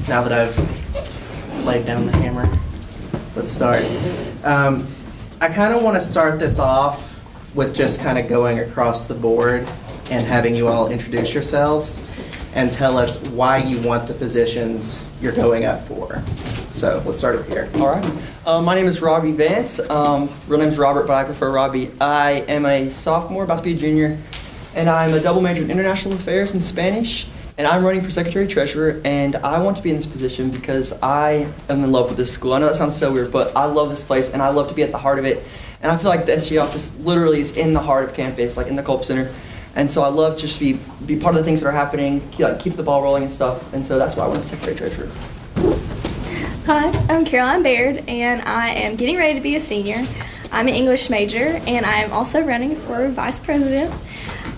Now that I've laid down the hammer, let's start. I kind of want to start this off with just kind of going across the board and having you all introduce yourselves and tell us why you want the positions you're going up for. So let's start over here. All right. My name is Robbie Vance. Real name's Robert, but I prefer Robbie. I am a sophomore, about to be a junior, and I'm a double major in international affairs and Spanish, and I'm running for secretary-treasurer, and I want to be in this position because I am in love with this school. I know that sounds so weird, but I love this place, and I love to be at the heart of it. And I feel like the SGA office literally is in the heart of campus, like in the Culp Center. And so I love just to be part of the things that are happening, keep the ball rolling and stuff. And so that's why I want to be secretary-treasurer. Hi, I'm Caroline Baird, and I am getting ready to be a senior. I'm an English major, and I am also running for vice president.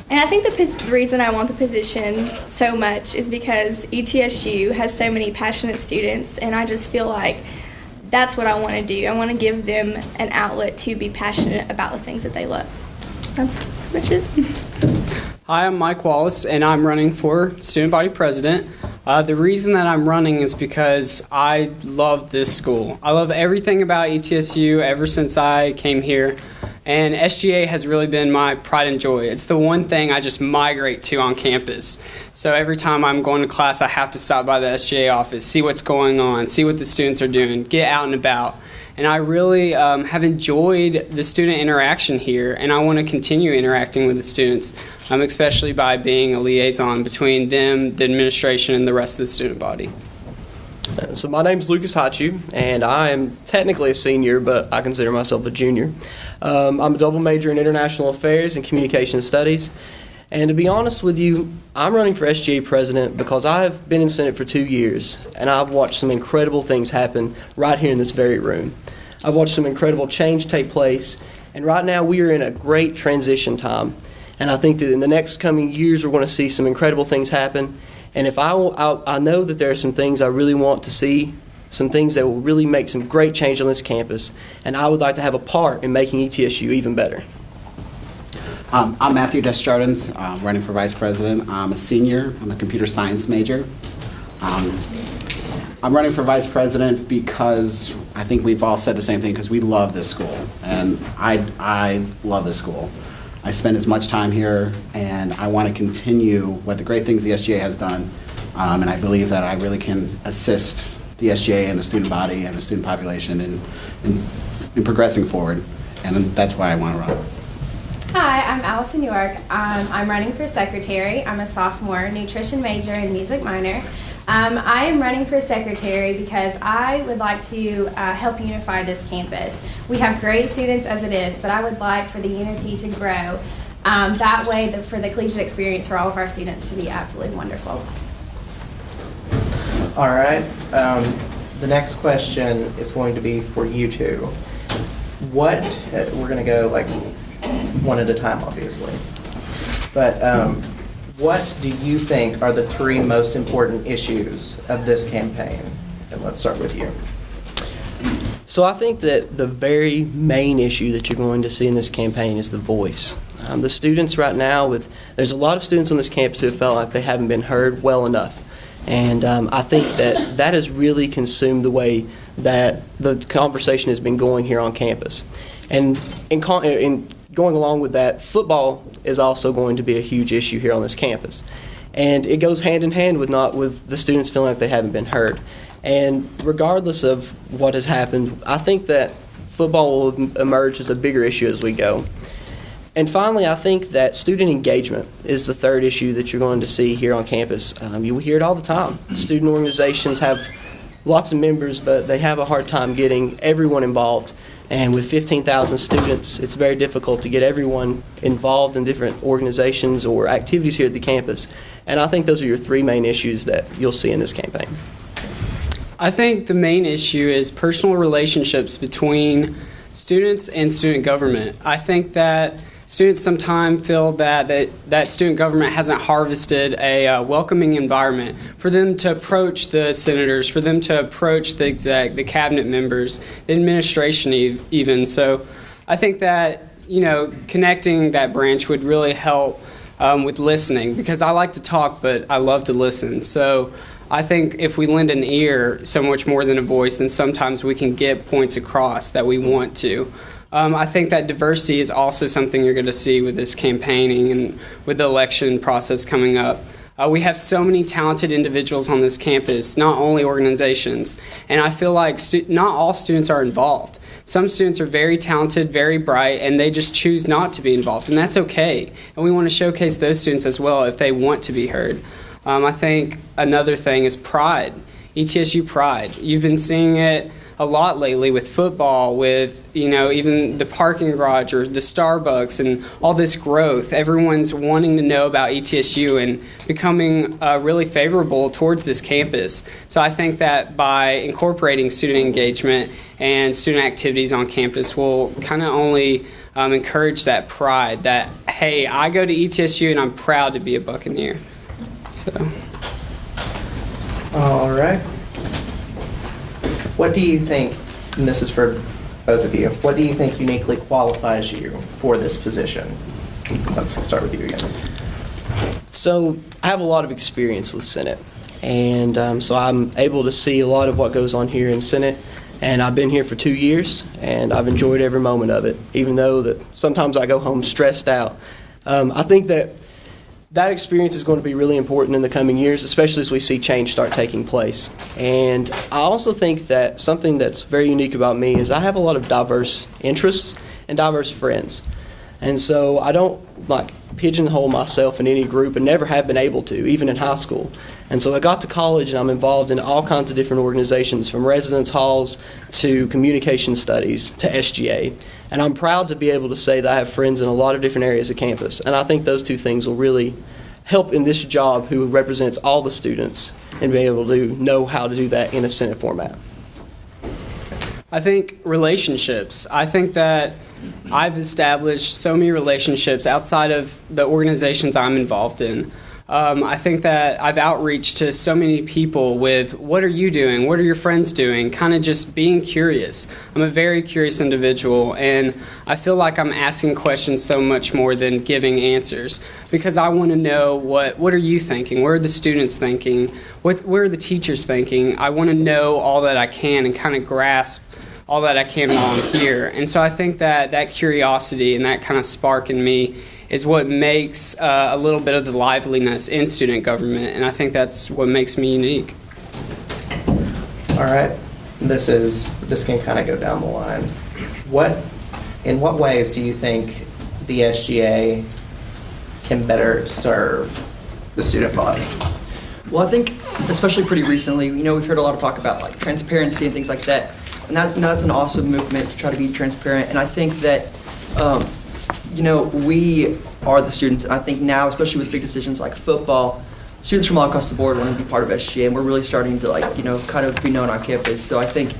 And I think the reason I want the position so much is because ETSU has so many passionate students, and I just feel like that's what I want to do. I want to give them an outlet to be passionate about the things that they love. That's pretty much it. Hi, I'm Mike Wallace, and I'm running for student body president. The reason that I'm running is because I love this school. I love everything about ETSU ever since I came here, and SGA has really been my pride and joy. It's the one thing I just migrate to on campus. So every time I'm going to class, I have to stop by the SGA office, see what's going on, see what the students are doing, get out and about. And I really have enjoyed the student interaction here, and I want to continue interacting with the students, especially by being a liaison between them, the administration, and the rest of the student body. So my name's Lucas Hachu, and I am technically a senior, but I consider myself a junior. I'm a double major in international affairs and communication studies. And to be honest with you, I'm running for SGA president because I've been in Senate for 2 years, and I've watched some incredible things happen right here in this very room. I've watched some incredible change take place, and right now we are in a great transition time. And I think that in the next coming years we're going to see some incredible things happen. And if I know that there are some things I really want to see, some things that will really make some great change on this campus, and I would like to have a part in making ETSU even better. I'm Matthew Desjardins, running for vice president. I'm a senior. I'm a computer science major. I'm running for vice president because I think we've all said the same thing, because we love this school, and I love this school. I spend as much time here, and I want to continue what the great things the SGA has done, and I believe that I really can assist the SGA and the student body and the student population in progressing forward, and that's why I want to run. Hi, I'm Allison York. I'm running for secretary. I'm a sophomore, nutrition major and music minor. I am running for secretary because I would like to help unify this campus. We have great students as it is, but I would like for the unity to grow. That way, for the collegiate experience for all of our students to be absolutely wonderful. All right. The next question is going to be for you two. We're going to go like one at a time, obviously. But what do you think are the 3 most important issues of this campaign? And let's start with you. So I think that the very main issue that you're going to see in this campaign is the voice. The students right now, there's a lot of students on this campus who have felt like they haven't been heard well enough. And I think that has really consumed the way that the conversation has been going here on campus. And in going along with that, football is also going to be a huge issue here on this campus. And it goes hand in hand with the students feeling like they haven't been heard. And regardless of what has happened, I think that football will emerge as a bigger issue as we go. And finally, I think that student engagement is the 3rd issue that you're going to see here on campus. You hear it all the time. Student organizations have lots of members, but they have a hard time getting everyone involved. And with 15,000 students, it's very difficult to get everyone involved in different organizations or activities here at the campus. And I think those are your 3 main issues that you'll see in this campaign. I think the main issue is personal relationships between students and student government. I think that students sometimes feel that student government hasn't harvested a welcoming environment for them to approach the senators, for them to approach the exec, the cabinet members, the administration even. So I think that, connecting that branch would really help with listening, because I like to talk, but I love to listen. So I think if we lend an ear so much more than a voice, then sometimes we can get points across that we want to. I think that diversity is also something you're going to see with this campaigning and with the election process coming up. We have so many talented individuals on this campus, not only organizations, and I feel like not all students are involved. Some students are very talented, very bright, and they just choose not to be involved, and that's okay. And we want to showcase those students as well if they want to be heard. I think another thing is pride, ETSU pride. You've been seeing it a lot lately with football, with even the parking garage or the Starbucks and all this growth. Everyone's wanting to know about ETSU and becoming really favorable towards this campus. So I think that by incorporating student engagement and student activities on campus will kind of only encourage that pride that, hey, I go to ETSU and I'm proud to be a Buccaneer. So. All right. What do you think, and this is for both of you, what do you think uniquely qualifies you for this position? Let's start with you again. So I have a lot of experience with Senate, and so I'm able to see a lot of what goes on here in Senate, and I've been here for 2 years, and I've enjoyed every moment of it, even though that sometimes I go home stressed out. I think that experience is going to be really important in the coming years, especially as we see change start taking place. And I also think that something that's very unique about me is I have a lot of diverse interests and diverse friends. And so I don't pigeonhole myself in any group and never have been able to, even in high school. And so I got to college and I'm involved in all kinds of different organizations, from residence halls to communication studies to SGA. And I'm proud to be able to say that I have friends in a lot of different areas of campus. And I think those two things will really help in this job, who represents all the students, and be able to know how to do that in a Senate format. I think relationships. I think that I've established so many relationships outside of the organizations I'm involved in. I think that I've outreached to so many people with, what are you doing? What are your friends doing? Kind of just being curious. I'm a very curious individual, and I feel like I'm asking questions so much more than giving answers, because I want to know what are you thinking? What are the students thinking? What are the teachers thinking? I want to know all that I can and kind of grasp all that I can while I'm here. And so I think that curiosity and that kind of spark in me is what makes a little bit of the liveliness in student government, and I think that's what makes me unique. All right, this can kind of go down the line. In what ways do you think the SGA can better serve the student body? Well, I think especially pretty recently, we've heard a lot of talk about transparency and things like that, and that's an awesome movement to try to be transparent. And I think that we are the students, and I think now, especially with big decisions like football, students from all across the board want to be part of SGA, and we're really starting to kind of be known on campus. So I think,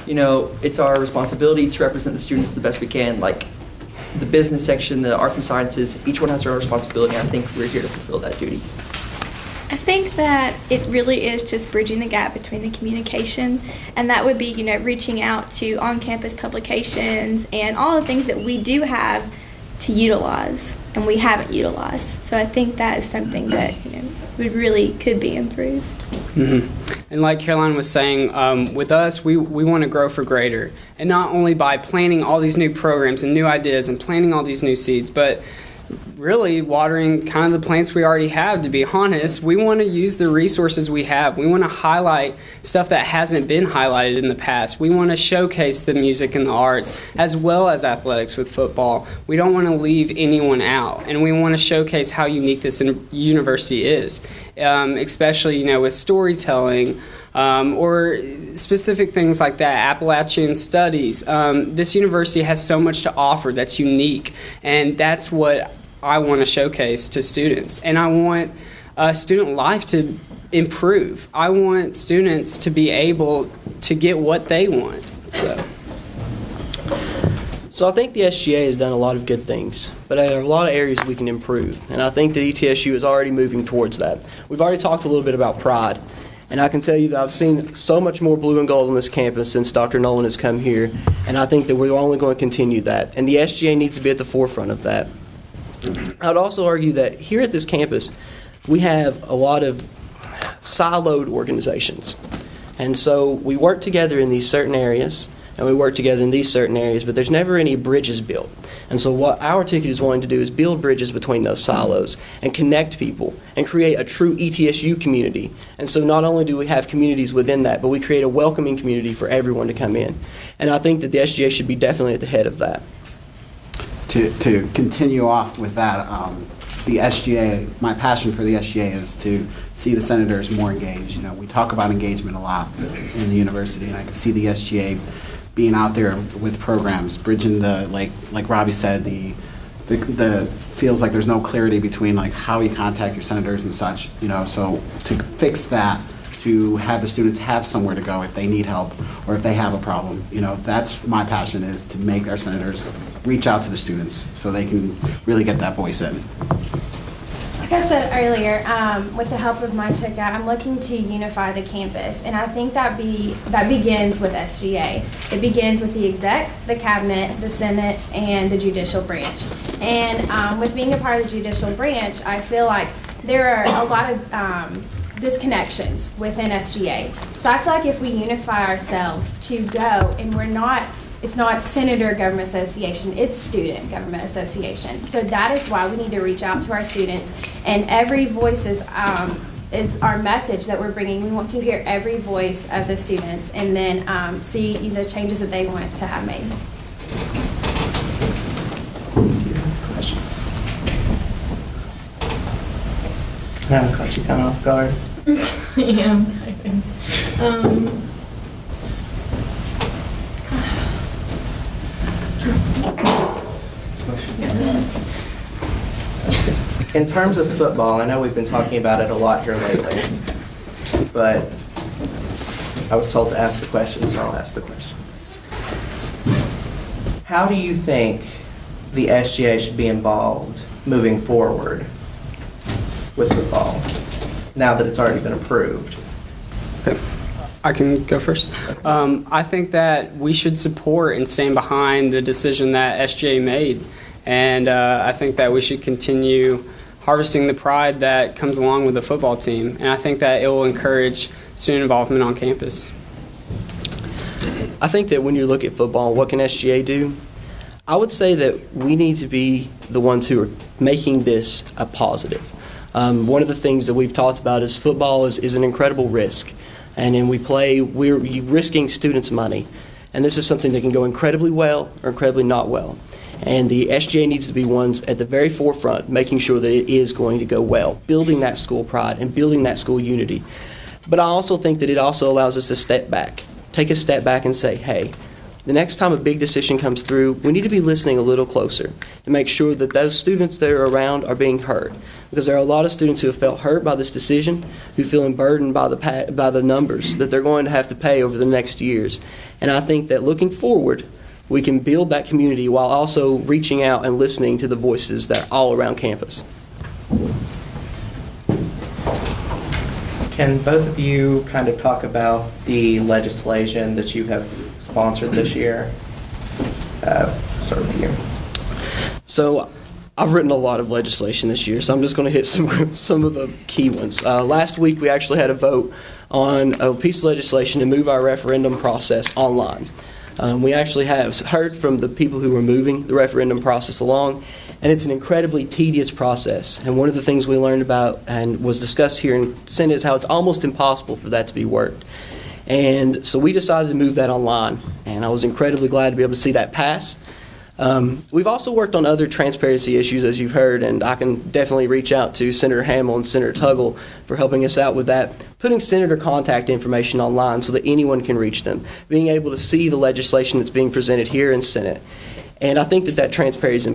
it's our responsibility to represent the students the best we can. Like the business section, the arts and sciences, each one has their own responsibility, and I think we're here to fulfill that duty. I think that it really is just bridging the gap between the communication, and that would be, reaching out to on-campus publications and all the things that we do have to utilize and we haven't utilized. So I think that is something that, could be improved. Mm-hmm. And like Caroline was saying, with us, we want to grow for greater. And not only by planting all these new programs and new ideas and planting all these new seeds, but really watering kind of the plants we already have. To be honest, we want to use the resources we have. We want to highlight stuff that hasn't been highlighted in the past. We want to showcase the music and the arts as well as athletics with football. We don't want to leave anyone out, and we want to showcase how unique this university is, especially with storytelling. Or specific things like that, Appalachian studies. This university has so much to offer that's unique, and that's what I want to showcase to students. And I want student life to improve. I want students to be able to get what they want. So I think the SGA has done a lot of good things, but there are a lot of areas we can improve, and I think that ETSU is already moving towards that. We've already talked a little bit about pride. And I can tell you that I've seen so much more blue and gold on this campus since Dr. Nolan has come here, and I think that we're only going to continue that. And the SGA needs to be at the forefront of that. I would also argue that here at this campus, we have a lot of siloed organizations. And so we work together in these certain areas, and we work together in these certain areas, but there's never any bridges built. And so what our ticket is wanting to do is build bridges between those silos and connect people and create a true ETSU community. And so not only do we have communities within that, but we create a welcoming community for everyone to come in. And I think that the SGA should be definitely at the head of that. To continue off with that, the SGA, my passion for the SGA is to see the senators more engaged. You know, we talk about engagement a lot in the university, and I can see the SGA being out there with programs, bridging the, like Robbie said, the feels like there's no clarity between like how you contact your senators and such, you know, so to fix that, to have the students have somewhere to go if they need help or if they have a problem, you know, that's my passion, is to make our senators reach out to the students so they can really get that voice in. Like I said earlier, with the help of my ticket, I'm looking to unify the campus, and I think that begins with SGA. It begins with the exec, the cabinet, the senate, and the judicial branch. And with being a part of the judicial branch, I feel like there are a lot of disconnections within SGA. So I feel like if we unify ourselves to go, and it's not Senator Government Association, it's Student Government Association. So that is why we need to reach out to our students, and every voice is our message that we're bringing. We want to hear every voice of the students, and then see the changes that they want to have made. Questions? I haven't caught you kind of off guard. Yeah, I'm typing. In terms of football, I know we've been talking about it a lot here lately, but I was told to ask the question, so I'll ask the question. How do you think the SGA should be involved moving forward with football, now that it's already been approved? Okay. I can go first. I think that we should support and stand behind the decision that SGA made. And I think that we should continue harvesting the pride that comes along with the football team. And I think that it will encourage student involvement on campus. I think that when you look at football, what can SGA do? I would say that we need to be the ones who are making this a positive. One of the things that we've talked about is football is an incredible risk. And then we're risking students' money. And this is something that can go incredibly well or incredibly not well. And the SGA needs to be ones at the very forefront, making sure that it is going to go well, building that school pride and building that school unity. But I also think that it also allows us to step back, take a step back and say, hey, the next time a big decision comes through, we need to be listening a little closer to make sure that those students that are around are being heard. Because there are a lot of students who have felt hurt by this decision, who feel burdened by the numbers that they're going to have to pay over the next years. And I think that looking forward, we can build that community while also reaching out and listening to the voices that are all around campus. Can both of you kind of talk about the legislation that you have sponsored this year? Start with you. So I've written a lot of legislation this year, so I'm just going to hit some of the key ones. Last week we actually had a vote on a piece of legislation to move our referendum process online. We actually have heard from the people who are moving the referendum process along, and it's an incredibly tedious process. And one of the things we learned about and was discussed here in Senate is how it's almost impossible for that to be worked. And so we decided to move that online, and I was incredibly glad to be able to see that pass. We've also worked on other transparency issues, as you've heard, and I can definitely reach out to Senator Hamill and Senator Tuggle for helping us out with that. Putting senator contact information online so that anyone can reach them. Being able to see the legislation that's being presented here in Senate. And I think that transparency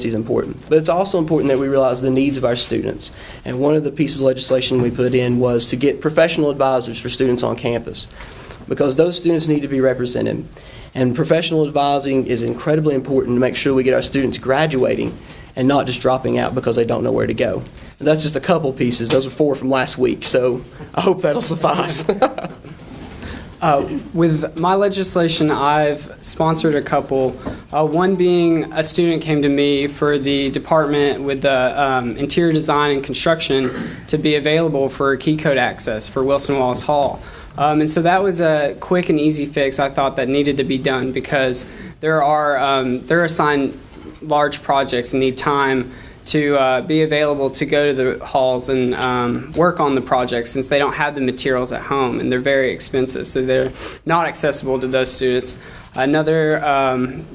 is important. But it's also important that we realize the needs of our students. And one of the pieces of legislation we put in was to get professional advisors for students on campus, because those students need to be represented. And professional advising is incredibly important to make sure we get our students graduating and not just dropping out because they don't know where to go. And that's just a couple pieces. Those are 4 from last week, so I hope that'll suffice. With my legislation, I've sponsored a couple. One being a student came to me for the department with the interior design and construction to be available for key code access for Wilson Wallace Hall. And so that was a quick and easy fix I thought that needed to be done because they're assigned large projects and need time to be available to go to the halls and work on the projects since they don't have the materials at home and they're very expensive, so they're not accessible to those students. Another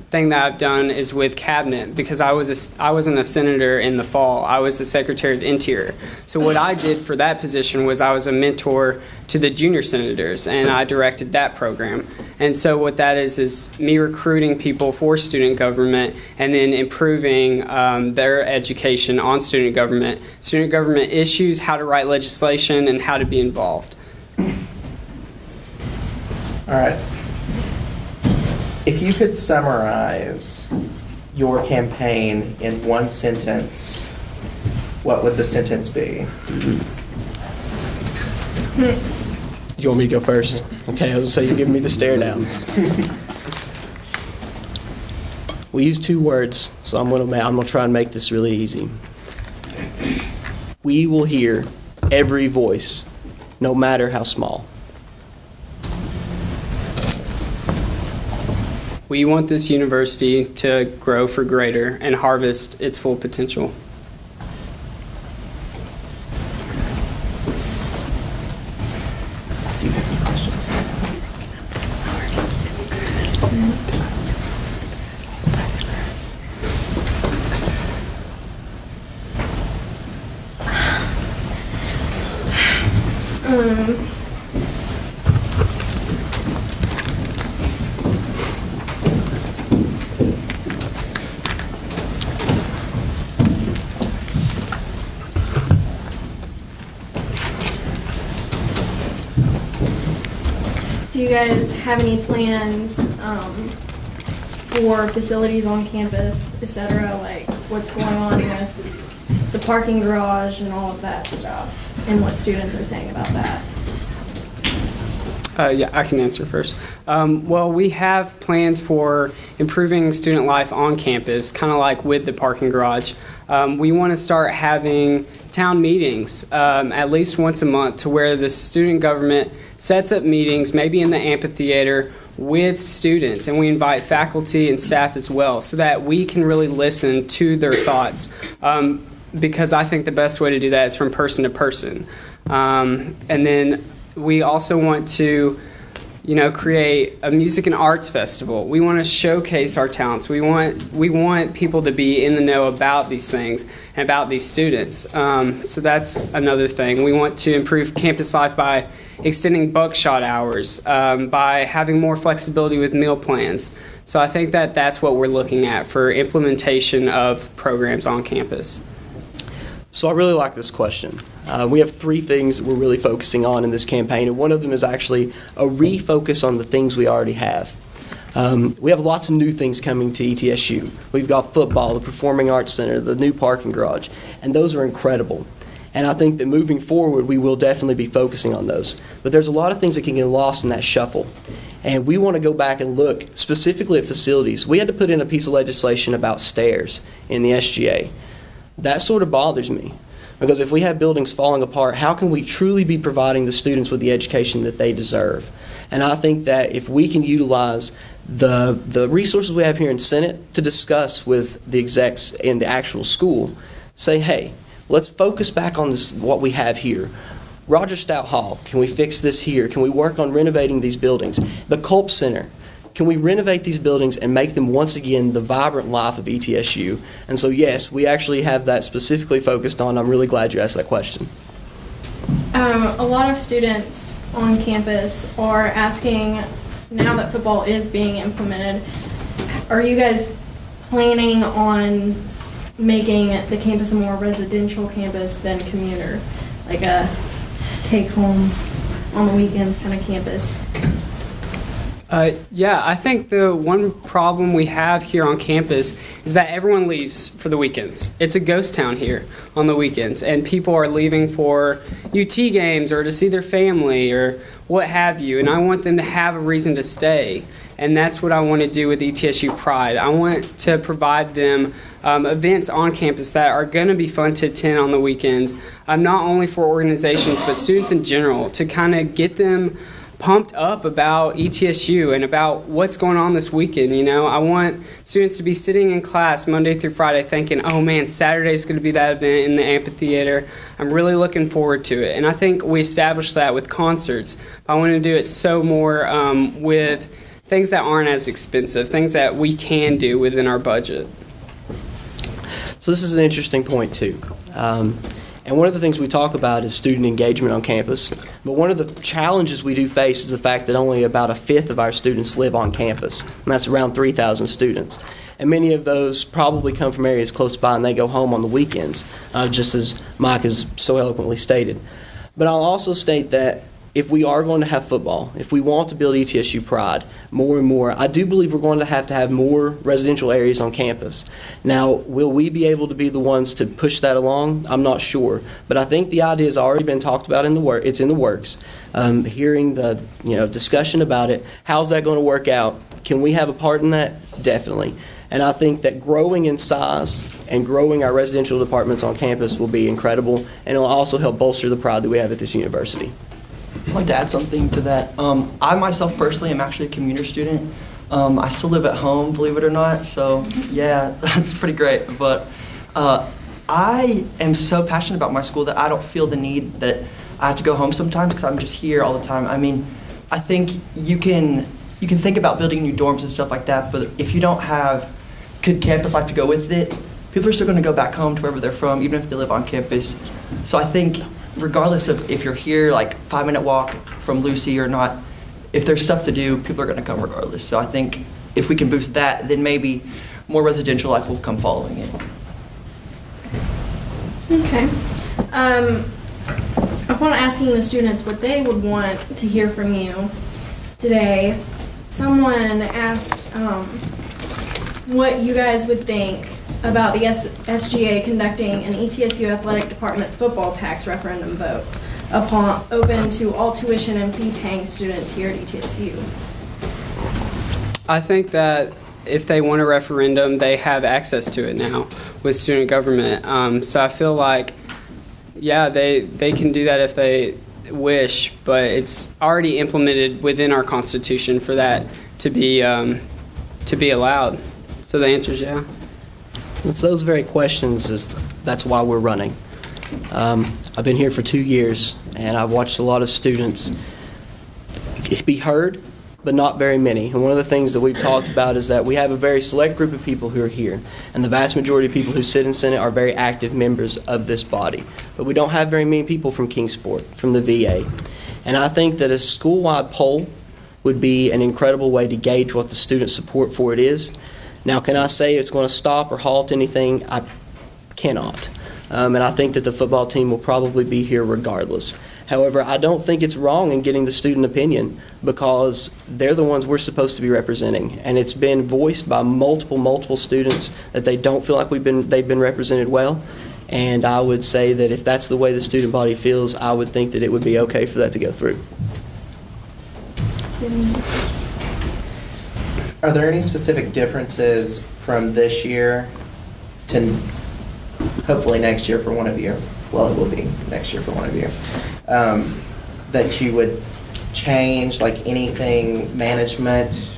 thing that I've done is with cabinet because I wasn't a senator in the fall. I was the Secretary of the Interior. So what I did for that position was I was a mentor to the junior senators, and I directed that program. And so what that is me recruiting people for student government and then improving their education on student government issues, how to write legislation, and how to be involved. All right. If you could summarize your campaign in one sentence, what would the sentence be? You want me to go first? Okay, I was going to say you're giving me the stare down. We use 2 words, so I'm going to try and make this really easy. We will hear every voice, no matter how small. We want this university to grow for greater and harvest its full potential. Do you guys have any plans for facilities on campus, etc.? Like what's going on with the parking garage and all of that stuff, and what students are saying about that? Yeah, I can answer first. Well, we have plans for improving student life on campus, kind of like with the parking garage. We want to start having town meetings at least once a month to where the student government sets up meetings, maybe in the amphitheater, with students, and we invite faculty and staff as well so that we can really listen to their thoughts because I think the best way to do that is from person to person. And then we also want to create a music and arts festival. We want to showcase our talents. We want people to be in the know about these things and about these students. So that's another thing. We want to improve campus life by extending buckshot hours, by having more flexibility with meal plans. So I think that that's what we're looking at for implementation of programs on campus. So I really like this question. We have 3 things that we're really focusing on in this campaign, and one of them is actually a refocus on the things we already have. We have lots of new things coming to ETSU. We've got football, the Performing Arts Center, the new parking garage, and those are incredible. And I think that moving forward, we will definitely be focusing on those. But there's a lot of things that can get lost in that shuffle. And we want to go back and look specifically at facilities. We had to put in a piece of legislation about stairs in the SGA. That sort of bothers me. Because if we have buildings falling apart, how can we truly be providing the students with the education that they deserve? And I think that if we can utilize the resources we have here in Senate to discuss with the execs in the actual school, say, hey, let's focus back on this, what we have here. Roger Stout Hall, can we fix this here? Can we work on renovating these buildings? The Culp Center, can we renovate these buildings and make them once again the vibrant life of ETSU? And so yes, we actually have that specifically focused on. I'm really glad you asked that question. A lot of students on campus are asking, now that football is being implemented, are you guys planning on making the campus a more residential campus than commuter, like a take-home on the weekends kind of campus? Yeah, I think the one problem we have here on campus is that everyone leaves for the weekends. It's a ghost town here on the weekends, and people are leaving for UT games or to see their family or what have you, and I want them to have a reason to stay, and that's what I want to do with ETSU Pride. I want to provide them events on campus that are going to be fun to attend on the weekends, not only for organizations but students in general, to kind of get them pumped up about ETSU and about what's going on this weekend. You know, I want students to be sitting in class Monday through Friday thinking, oh man, Saturday's going to be that event in the amphitheater. I'm really looking forward to it. And I think we established that with concerts. I want to do it so more with things that aren't as expensive, things that we can do within our budget. So this is an interesting point too. And one of the things we talk about is student engagement on campus. But one of the challenges we do face is the fact that only about a fifth of our students live on campus. And that's around 3,000 students. And many of those probably come from areas close by and they go home on the weekends, just as Mike has so eloquently stated. But I'll also state that if we are going to have football, if we want to build ETSU Pride more and more, I do believe we're going to have more residential areas on campus. Now, will we be able to be the ones to push that along? I'm not sure. But I think the idea has already been talked about it's in the works. Hearing the discussion about it, how's that going to work out? Can we have a part in that? Definitely. And I think that growing in size and growing our residential departments on campus will be incredible, and it will also help bolster the pride that we have at this university. I'd like to add something to that. I myself personally am actually a commuter student. I still live at home, believe it or not, so yeah, that's pretty great. But I am so passionate about my school that I don't feel the need that I have to go home sometimes because I'm just here all the time. I mean, I think you can think about building new dorms and stuff like that, but if you don't have good campus life to go with it, people are still going to go back home to wherever they're from, even if they live on campus. So I think regardless of if you're here, like 5-minute walk from Lucy or not, if there's stuff to do, people are going to come regardless. So I think if we can boost that, then maybe more residential life will come following it. Okay. Upon asking the students what they would want to hear from you today, someone asked what you guys would think about the SGA conducting an ETSU Athletic Department football tax referendum vote open to all tuition and fee-paying students here at ETSU. I think that if they want a referendum, they have access to it now with student government. So I feel like, yeah, they can do that if they wish, but it's already implemented within our Constitution for that to be allowed. So the answer is yeah. It's those very questions, that's why we're running. I've been here for 2 years, and I've watched a lot of students be heard, but not very many. And one of the things that we've talked about is that we have a very select group of people who are here, and the vast majority of people who sit in Senate are very active members of this body. But we don't have very many people from Kingsport, from the VA. And I think that a school-wide poll would be an incredible way to gauge what the student support for it is. Now, can I say it's going to stop or halt anything? I cannot. And I think that the football team will probably be here regardless. However, I don't think it's wrong in getting the student opinion because they're the ones we're supposed to be representing. And it's been voiced by multiple students that they don't feel like they've been represented well. And I would say that if that's the way the student body feels, I would think that it would be okay for that to go through. Are there any specific differences from this year to hopefully next year for one of you? Well, it will be next year for one of you. That you would change, like anything, management,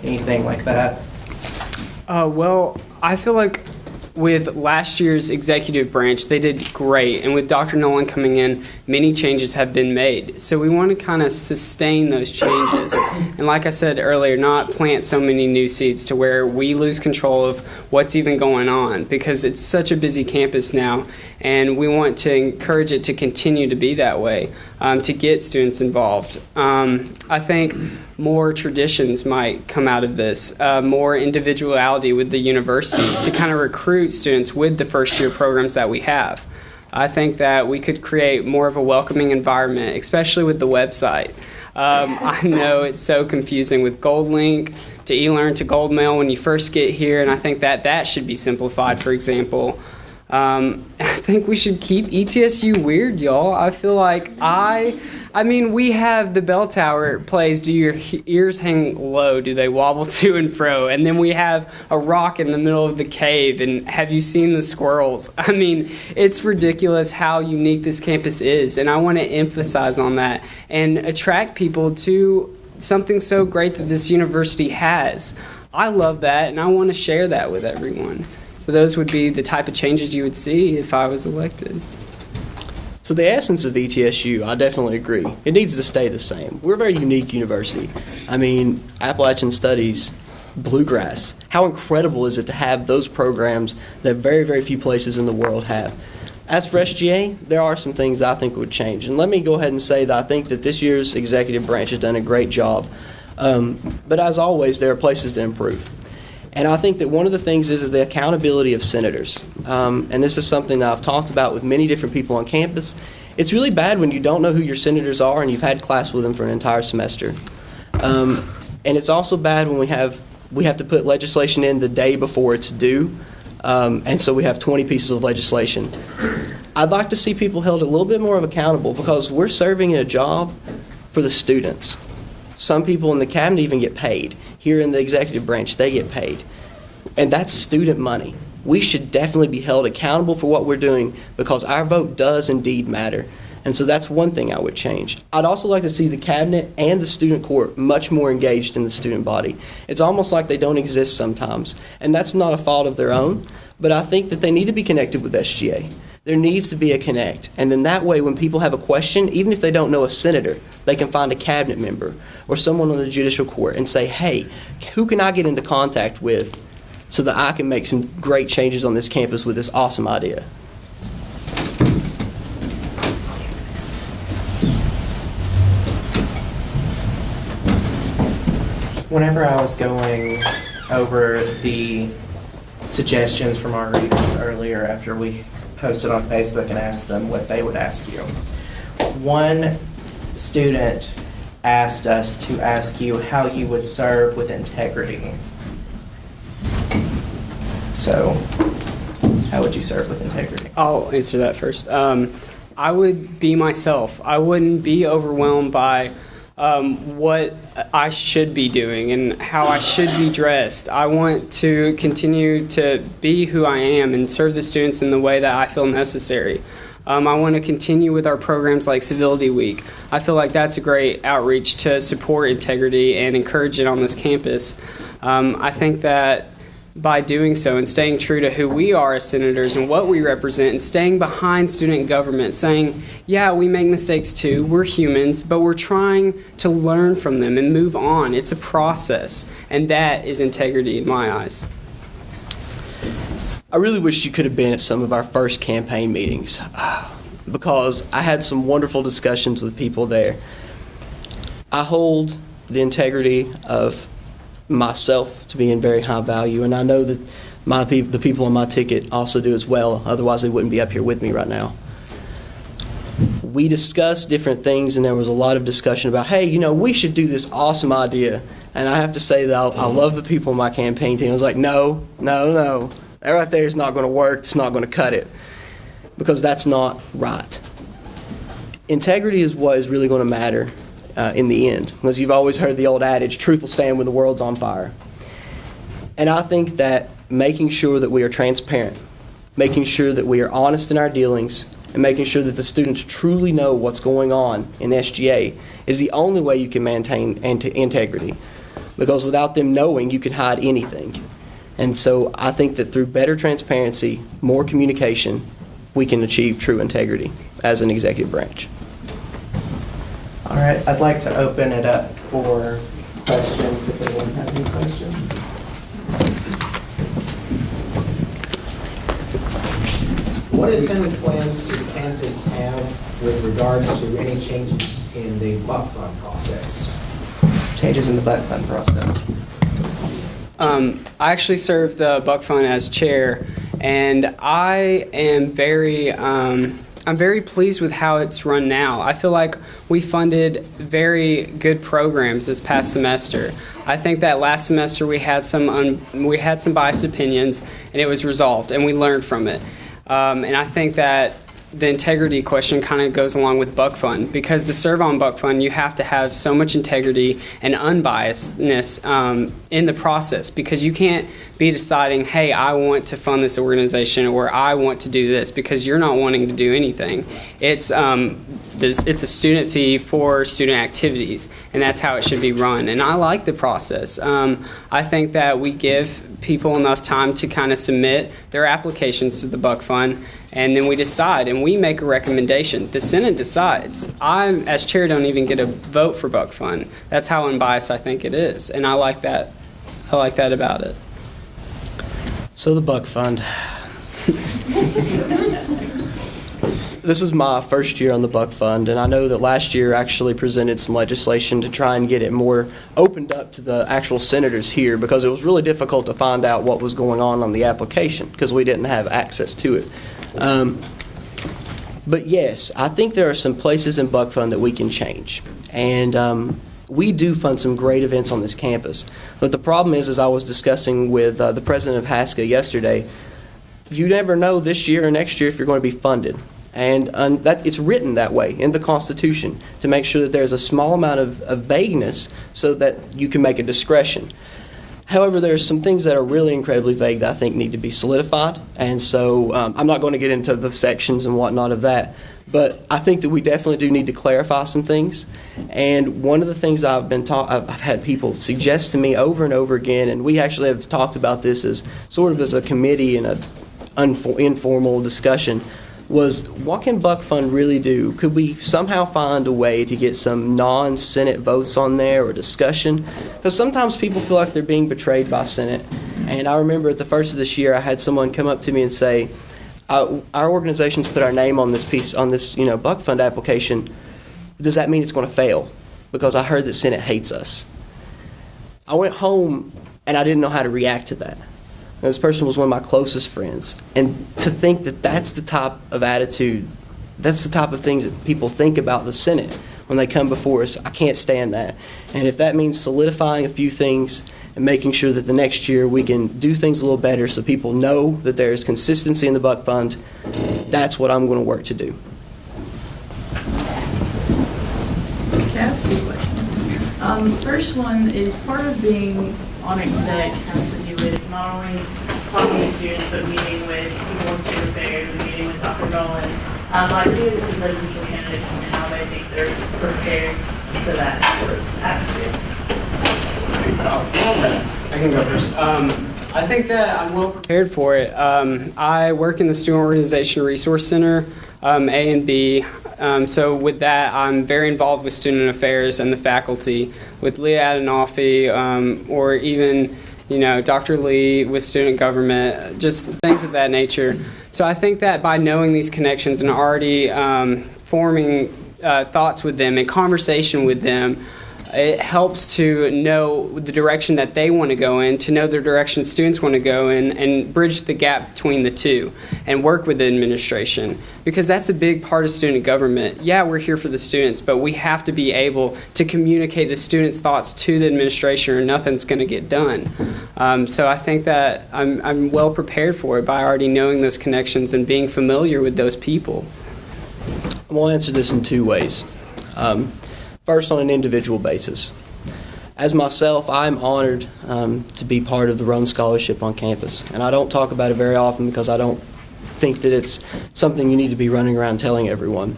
anything like that? Well, I feel like with last year's executive branch, they did great. And with Dr. Nolan coming in, many changes have been made. So we want to kind of sustain those changes. And like I said earlier, not plant so many new seeds to where we lose control of what's even going on because it's such a busy campus now. And we want to encourage it to continue to be that way, to get students involved. I think more traditions might come out of this, more individuality with the university to kind of recruit students with the first-year programs that we have. I think that we could create more of a welcoming environment, especially with the website. I know it's so confusing with GoldLink to eLearn to GoldMail when you first get here, and I think that should be simplified, for example. I think we should keep ETSU weird, y'all. I feel like I mean, we have the bell tower plays, do your ears hang low, do they wobble to and fro? And then we have a rock in the middle of the cave, and have you seen the squirrels? I mean, it's ridiculous how unique this campus is, and I want to emphasize on that and attract people to something so great that this university has. I love that, and I want to share that with everyone. So those would be the type of changes you would see if I was elected. So the essence of ETSU, I definitely agree. It needs to stay the same. We're a very unique university. I mean, Appalachian Studies, Bluegrass, how incredible is it to have those programs that very, very few places in the world have? As for SGA, there are some things that I think would change. And let me go ahead and say that I think that this year's executive branch has done a great job. But as always, there are places to improve. And I think that one of the things is the accountability of senators. And this is something that I've talked about with many different people on campus. It's really bad when you don't know who your senators are and you've had class with them for an entire semester. And it's also bad when we have to put legislation in the day before it's due. And so we have 20 pieces of legislation. I'd like to see people held a little bit more accountable because we're serving in a job for the students. Some people in the cabinet even get paid. Here in the executive branch, they get paid. And that's student money. We should definitely be held accountable for what we're doing because our vote does indeed matter. And so that's one thing I would change. I'd also like to see the cabinet and the student court much more engaged in the student body. It's almost like they don't exist sometimes. And that's not a fault of their own, but I think that they need to be connected with SGA. There needs to be a connect. And then that way when people have a question, even if they don't know a senator, they can find a cabinet member or someone on the judicial court and say, hey, who can I get into contact with so that I can make some great changes on this campus with this awesome idea? Whenever I was going over the suggestions from our readers earlier after we posted on Facebook and asked them what they would ask you, one student asked us to ask you how you would serve with integrity. So, how would you serve with integrity? I'll answer that first. I would be myself. I wouldn't be overwhelmed by what I should be doing and how I should be dressed. I want to continue to be who I am and serve the students in the way that I feel necessary. I want to continue with our programs like Civility Week. I feel like that's a great outreach to support integrity and encourage it on this campus. I think that by doing so and staying true to who we are as senators and what we represent and staying behind student government, saying, yeah, we make mistakes too, we're humans, but we're trying to learn from them and move on. It's a process, and that is integrity in my eyes. I really wish you could have been at some of our first campaign meetings because I had some wonderful discussions with people there. I hold the integrity of myself to be in very high value, and I know that the people on my ticket also do as well, otherwise they wouldn't be up here with me right now. We discussed different things, and there was a lot of discussion about, hey, we should do this awesome idea. And I have to say that I love the people on my campaign team. I was like, no. That right there is not going to work. It's not going to cut it. Because that's not right. Integrity is what is really going to matter in the end. Because you've always heard the old adage, truth will stand when the world's on fire. And I think that making sure that we are transparent, making sure that we are honest in our dealings, and making sure that the students truly know what's going on in SGA is the only way you can maintain integrity. Because without them knowing, you can hide anything. And so I think that through better transparency, more communication, we can achieve true integrity as an executive branch. All right, I'd like to open it up for questions if anyone has any questions. What, if any, plans do candidates have with regards to any changes in the buck fund process? Changes in the buck fund process. I actually serve the Buck Fund as chair, and I am very I'm very pleased with how it's run now. I feel like we funded very good programs this past semester. I think that last semester we had some biased opinions, and it was resolved, and we learned from it. And I think that the integrity question kind of goes along with Buck Fund, because to serve on Buck Fund, you have to have so much integrity and unbiasedness in the process, because you can't be deciding, hey, I want to fund this organization or I want to do this, because you're not wanting to do anything. It's a student fee for student activities, and that's how it should be run. And I like the process. I think that we give people enough time to kind of submit their applications to the Buck Fund, and then we decide and we make a recommendation. The Senate decides. I, as chair, don't even get a vote for Buck Fund. That's how unbiased I think it is, and I like that. I like that about it. So the Buck Fund. This is my first year on the Buck Fund, and I know that last year actually presented some legislation to try and get it more opened up to the actual senators here, because it was really difficult to find out what was going on the application because we didn't have access to it. But yes, I think there are some places in Buck Fund that we can change, and we do fund some great events on this campus. But the problem is, as I was discussing with the president of HASCA yesterday, you never know this year or next year if you're going to be funded. And that it's written that way in the Constitution to make sure that there's a small amount of vagueness so that you can make a discretion. However, there are some things that are really incredibly vague that I think need to be solidified. And so I'm not going to get into the sections and whatnot of that. But I think that we definitely do need to clarify some things. And one of the things I've had people suggest to me over and over again, and we actually have talked about this as sort of as a committee in an informal discussion, was what can Buck Fund really do? Could we somehow find a way to get some non-Senate votes on there or discussion? Because sometimes people feel like they're being betrayed by Senate. And I remember at the first of this year, I had someone come up to me and say, our organization's put our name on this piece, on this Buck Fund application. Does that mean it's going to fail? Because I heard that Senate hates us. I went home and I didn't know how to react to that. This person was one of my closest friends. And to think that that's the type of attitude, that's the type of things that people think about the Senate when they come before us, I can't stand that. And if that means solidifying a few things and making sure that the next year we can do things a little better so people know that there is consistency in the Buck Fund, that's what I'm going to work to do. Okay, I have 2 questions. First one is, part of being on exec has to do with not only talking to students, but meeting with people in student affairs and meeting with Dr. Dolan. I believe this is presidential candidates and how they think they're prepared for that sort of atmosphere. I can go first. I think that I'm well prepared for it. I work in the Student Organization Resource Center, A and B. So with that, I'm very involved with student affairs and the faculty, with Leah Adenolfi, or even Dr. Lee with student government, just things of that nature. So I think that by knowing these connections and already forming thoughts with them and conversation with them, it helps to know the direction that they want to go in, to know the direction students want to go in, and bridge the gap between the two and work with the administration. Because that's a big part of student government. Yeah, we're here for the students, but we have to be able to communicate the students' thoughts to the administration or nothing's going to get done. So I think that I'm well prepared for it by already knowing those connections and being familiar with those people. I'm going to answer this in 2 ways. First, on an individual basis. As myself, I'm honored to be part of the Roan Scholarship on campus. And I don't talk about it very often because I don't think that it's something you need to be running around telling everyone.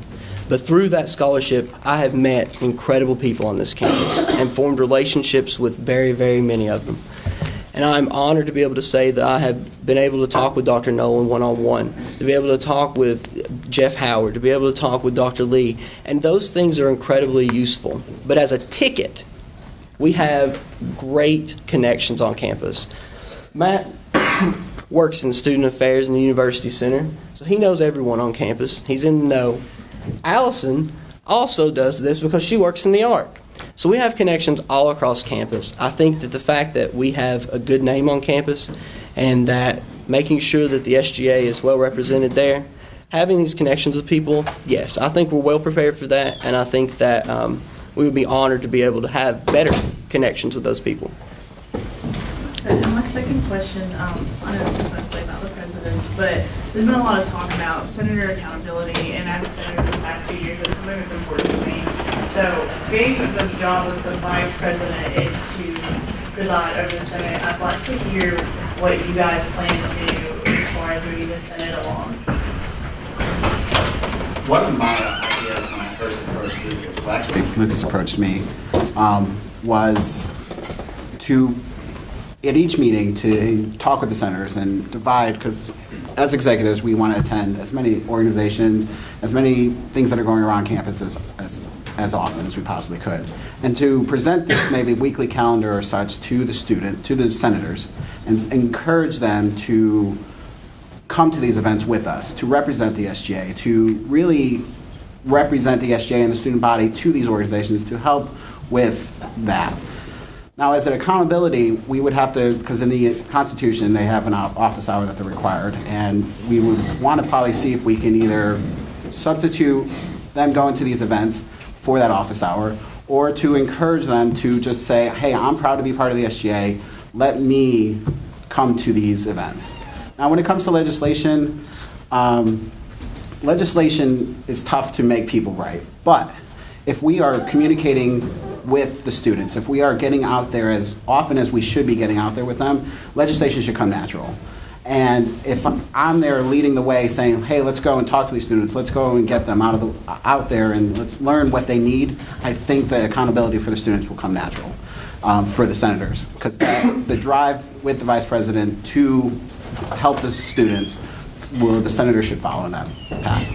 But through that scholarship, I have met incredible people on this campus and formed relationships with very, very many of them. And I'm honored to be able to say that I have been able to talk with Dr. Nolan one-on-one, to be able to talk with Jeff Howard, to be able to talk with Dr. Lee. And those things are incredibly useful. But as a ticket, we have great connections on campus. Matt works in student affairs in the University Center, so he knows everyone on campus. He's in the know. Allison also does this because she works in the ARC. So we have connections all across campus. I think that the fact that we have a good name on campus and that making sure that the SGA is well represented there, having these connections with people, yes, I think we're well prepared for that, and I think that we would be honored to be able to have better connections with those people. And my second question, I know this is mostly about the president, but there's been a lot of talk about senator accountability, and as a senator for the past few years, that's something that's important to me. So being the job of the vice president is to preside over the Senate. I'd like to hear what you guys plan to do as far as moving the Senate along. One of my ideas when I first approached Lucas, well actually Lucas approached me, was to, at each meeting, to talk with the senators and divide, because as executives we want to attend as many organizations, as many things that are going around campus as often as we possibly could. And to present this maybe weekly calendar or such to the senators, and encourage them to come to these events with us, to represent the SGA, to really represent the SGA and the student body to these organizations to help with that. Now, as an accountability, we would have to, because in the Constitution they have an office hour that they're required, and we would want to probably see if we can either substitute them going to these events for that office hour, or to encourage them to just say, hey, I'm proud to be part of the SGA, let me come to these events. Now, when it comes to legislation, legislation is tough to make people right. But if we are communicating with the students, if we are getting out there as often as we should be getting out there with them, legislation should come natural. And if I'm there leading the way saying, hey, let's go and talk to these students, let's go and get them out there and let's learn what they need, I think the accountability for the students will come natural for the senators. Because the drive with the vice president to help the students, the senators should follow in that path.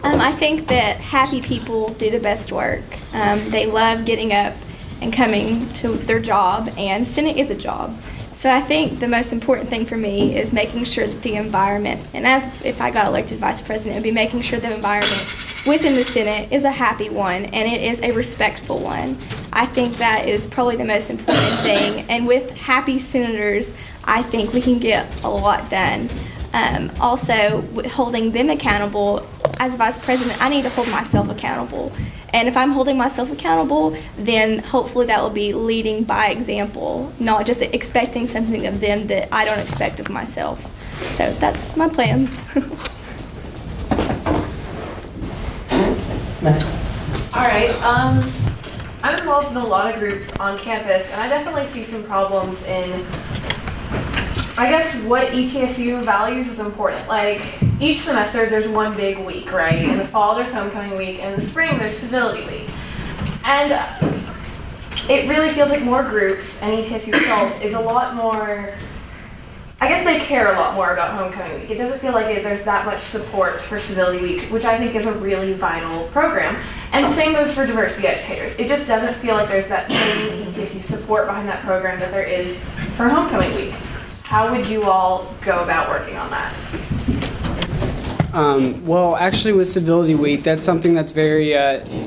I think that happy people do the best work. They love getting up and coming to their job, and Senate is a job. So I think the most important thing for me is making sure that the environment, and as if I got elected vice president, it would be making sure the environment within the Senate is a happy one and it is a respectful one. I think that is probably the most important thing, and with happy senators, I think we can get a lot done. Also, holding them accountable, as vice president, I need to hold myself accountable. And if I'm holding myself accountable, then hopefully that will be leading by example, not just expecting something of them that I don't expect of myself. So that's my plans. All right. I'm involved in a lot of groups on campus, and I definitely see some problems in, I guess, what ETSU values is important. Like, each semester there's one big week, right? In the fall there's homecoming week, and in the spring there's civility week. And it really feels like more groups, and ETSU itself is a lot more, I guess they care a lot more about homecoming week. It doesn't feel like there's that much support for civility week, which I think is a really vital program. And same goes for diversity educators. It just doesn't feel like there's that same ETSU support behind that program that there is for homecoming week. How would you all go about working on that? Well, actually with Civility Week, that's something that's very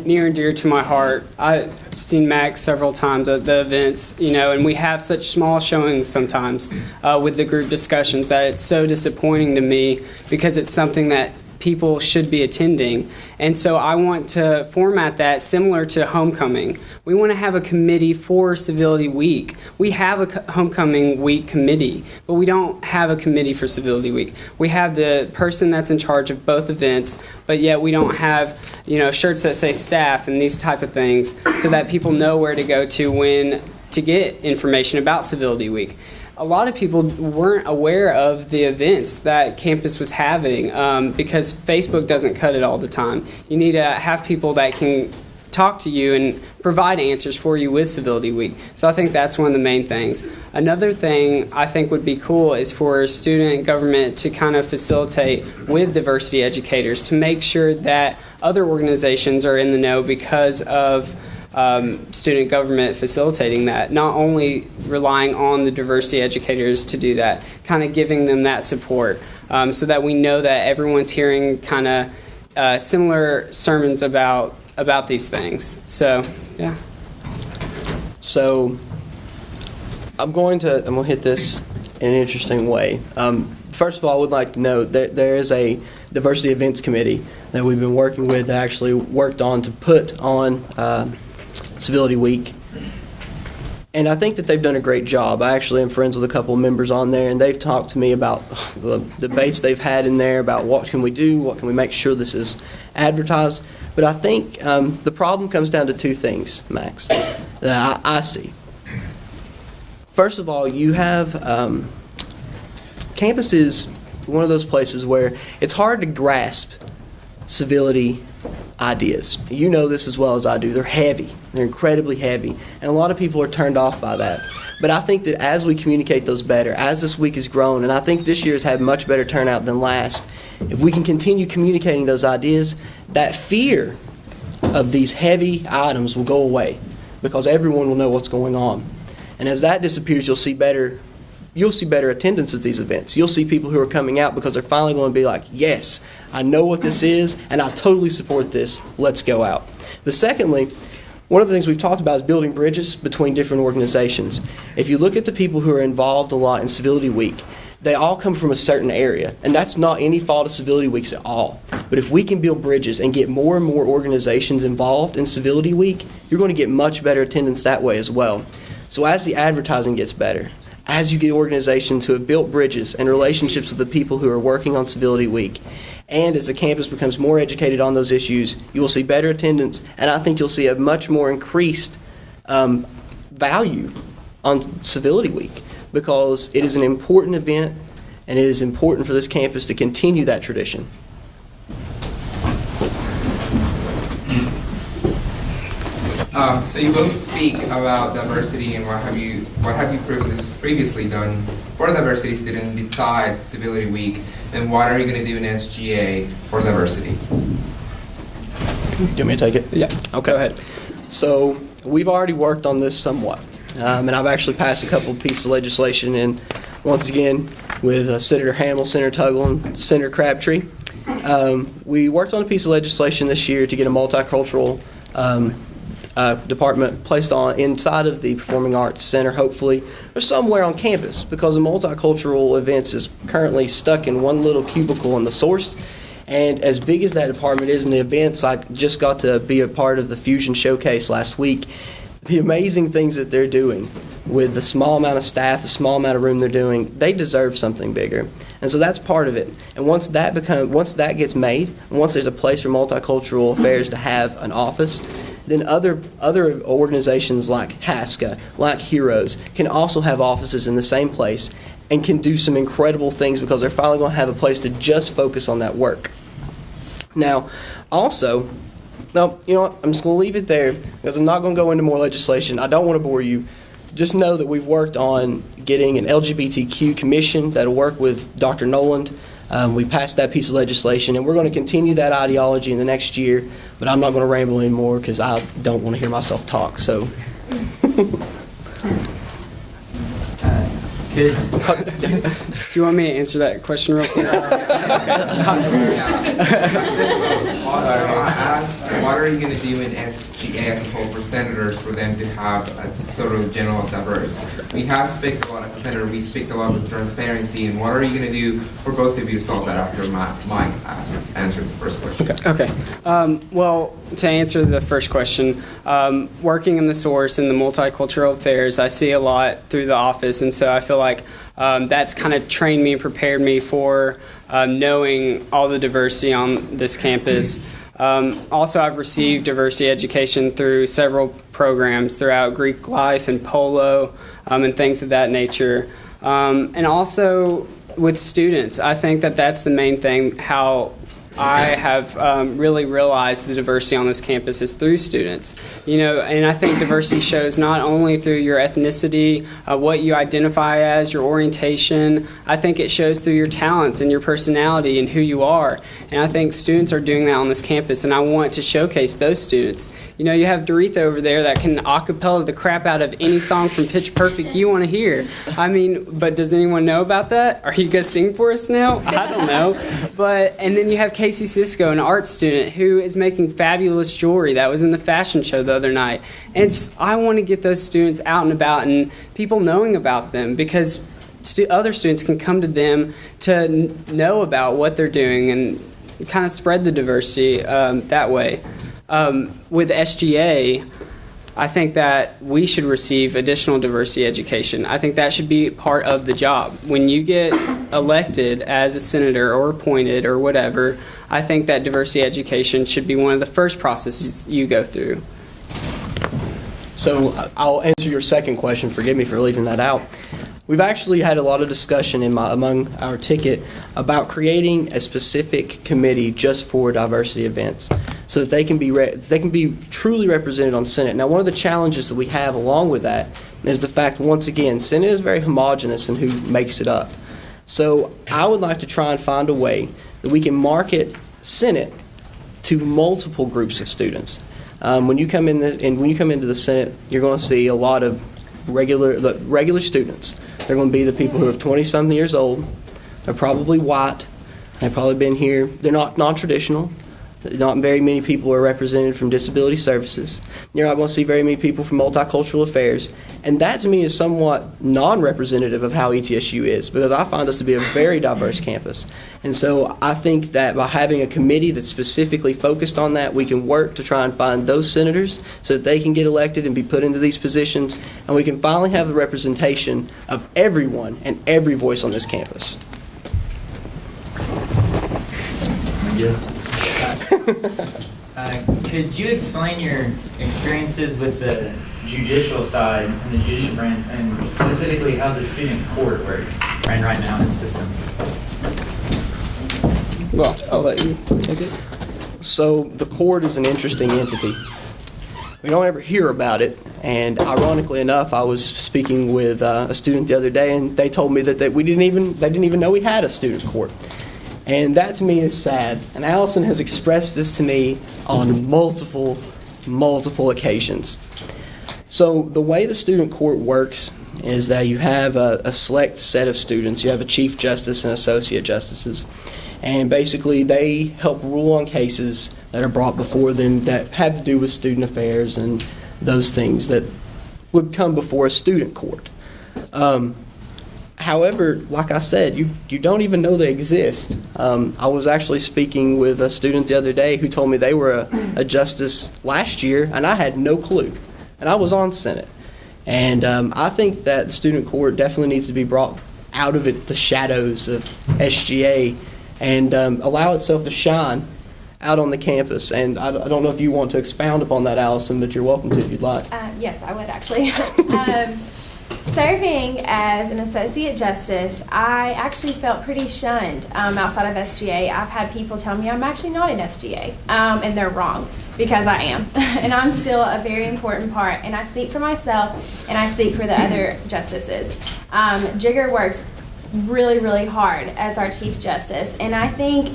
near and dear to my heart. I've seen Max several times at the events, and we have such small showings sometimes with the group discussions that it's so disappointing to me because it's something that people should be attending. And so I want to format that similar to homecoming. We want to have a committee for Civility Week. We have a homecoming week committee, but we don't have a committee for Civility Week. We have the person that's in charge of both events, but yet we don't have, shirts that say staff and these type of things so that people know where to go to when to get information about Civility Week. A lot of people weren't aware of the events that campus was having because Facebook doesn't cut it all the time. You need to have people that can talk to you and provide answers for you with Civility Week. So I think that's one of the main things. Another thing I think would be cool is for student government to kind of facilitate with diversity educators to make sure that other organizations are in the know because of student government facilitating that, not only relying on the diversity educators to do that, kind of giving them that support so that we know that everyone's hearing kind of similar sermons about these things. So, yeah. So, I'm going to hit this in an interesting way. first of all, I would like to note that there is a diversity events committee that we've been working with that actually worked on to put on Civility Week. And I think that they've done a great job. I actually am friends with a couple of members on there, and they've talked to me about the debates they've had in there about what can we do, what can we make sure this is advertised. But I think the problem comes down to two things, Max, that I see. First of all, you have campus is one of those places where it's hard to grasp civility ideas. You know this as well as I do. They're heavy. They're incredibly heavy. And a lot of people are turned off by that. But I think that as we communicate those better, as this week has grown, and I think this year has had much better turnout than last, if we can continue communicating those ideas, that fear of these heavy items will go away because everyone will know what's going on. And as that disappears, you'll see better attendance at these events. You'll see people who are coming out because they're finally going to be like, yes, I know what this is, and I totally support this. Let's go out. But secondly, one of the things we've talked about is building bridges between different organizations. If you look at the people who are involved a lot in Civility Week, they all come from a certain area, and that's not any fault of Civility Weeks at all. But if we can build bridges and get more and more organizations involved in Civility Week, you're going to get much better attendance that way as well. So as the advertising gets better, as you get organizations who have built bridges and relationships with the people who are working on Civility Week, and as the campus becomes more educated on those issues, you will see better attendance, and I think you'll see a much more increased value on Civility Week because it is an important event, and it is important for this campus to continue that tradition. So you both speak about diversity and what have you previously done for diversity students besides Civility Week, and what are you going to do in SGA for diversity? Do you want me to take it? Yeah. Okay. Go ahead. So we've already worked on this somewhat, and I've actually passed a couple of pieces of legislation, and once again with Senator Hamill, Senator Tuggle, and Senator Crabtree. We worked on a piece of legislation this year to get a multicultural department placed on inside of the Performing Arts Center, hopefully, or somewhere on campus, because the multicultural events is currently stuck in one little cubicle in the source. And as big as that department is in the events, I just got to be a part of the Fusion Showcase last week. The amazing things that they're doing with the small amount of staff, the small amount of room they're doing, they deserve something bigger. And so that's part of it. And once that gets made, and once there's a place for multicultural affairs to have an office, then other organizations like HASCA, like Heroes, can also have offices in the same place and can do some incredible things because they're finally going to have a place to just focus on that work. Now, also, no, you know what? I'm just going to leave it there because I'm not going to go into more legislation. I don't want to bore you. Just know that we've worked on getting an LGBTQ commission that'll work with Dr. Noland. We passed that piece of legislation, and we're going to continue that ideology in the next year, but I'm not going to ramble anymore because I don't want to hear myself talk. So. Do you want me to answer that question real quick? Also, I asked, what are you going to do in SGA as a whole for senators for them to have a sort of general diverse? We have speak a lot as a senator, we speak a lot with transparency, and what are you going to do for both of you to solve that after Mike answers the first question? Okay. Well, to answer the first question, working in the source in the multicultural affairs, I see a lot through the office, and so I feel like that's kind of trained me and prepared me for knowing all the diversity on this campus. Also, I've received diversity education through several programs throughout Greek life and polo and things of that nature. And also with students, I think that that's the main thing, how I have really realized the diversity on this campus is through students. You know, and I think diversity shows not only through your ethnicity, what you identify as, your orientation. I think it shows through your talents and your personality and who you are. And I think students are doing that on this campus, and I want to showcase those students. You know, you have Doretha over there that can acapella the crap out of any song from Pitch Perfect you want to hear. I mean, but does anyone know about that? Are you going to sing for us now? I don't know. And then you have Casey Sisko, an art student who is making fabulous jewelry that was in the fashion show the other night. And I want to get those students out and about and people knowing about them, because other students can come to them to know about what they're doing and kind of spread the diversity that way. With SGA, I think that we should receive additional diversity education. I think that should be part of the job. When you get elected as a senator or appointed or whatever, I think that diversity education should be one of the first processes you go through. So I'll answer your second question. Forgive me for leaving that out. We've actually had a lot of discussion among our ticket about creating a specific committee just for diversity events, so that they can be truly represented on Senate. Now, one of the challenges that we have along with that is the fact, once again, Senate is very homogenous in who makes it up. So I would like to try and find a way that we can market Senate to multiple groups of students. When you come into the Senate, you're going to see a lot of regular students. They're going to be the people who are 20-something years old. They're probably white. They've probably been here. They're not non-traditional. Not very many people are represented from disability services. You're not going to see very many people from multicultural affairs. And that, to me, is somewhat non-representative of how ETSU is, because I find us to be a very diverse campus. And so I think that by having a committee that's specifically focused on that, we can work to try and find those senators so that they can get elected and be put into these positions, and we can finally have the representation of everyone and every voice on this campus. Could you explain your experiences with the judicial side and the judicial branch, and specifically how the student court works right now in the system? Well, I'll let you take it. So the court is an interesting entity. We don't ever hear about it, and ironically enough, I was speaking with a student the other day, and they told me that they didn't even know we had a student court. And that to me is sad. And Allison has expressed this to me on multiple occasions. So the way the student court works is that you have a select set of students. You have a chief justice and associate justices. And basically they help rule on cases that are brought before them that have to do with student affairs and those things that would come before a student court. However, like I said, you don't even know they exist. I was actually speaking with a student the other day who told me they were a justice last year, and I had no clue. And I was on Senate. And I think that the student court definitely needs to be brought out of the shadows of SGA and allow itself to shine out on the campus. And I don't know if you want to expound upon that, Allison, but you're welcome to if you'd like. Yes, I would actually. Serving as an associate justice, I actually felt pretty shunned outside of SGA. I've had people tell me I'm actually not in SGA, and they're wrong, because I am. And I'm still a very important part, and I speak for myself, and I speak for the other justices. Jigger works really, really hard as our Chief Justice, and I think,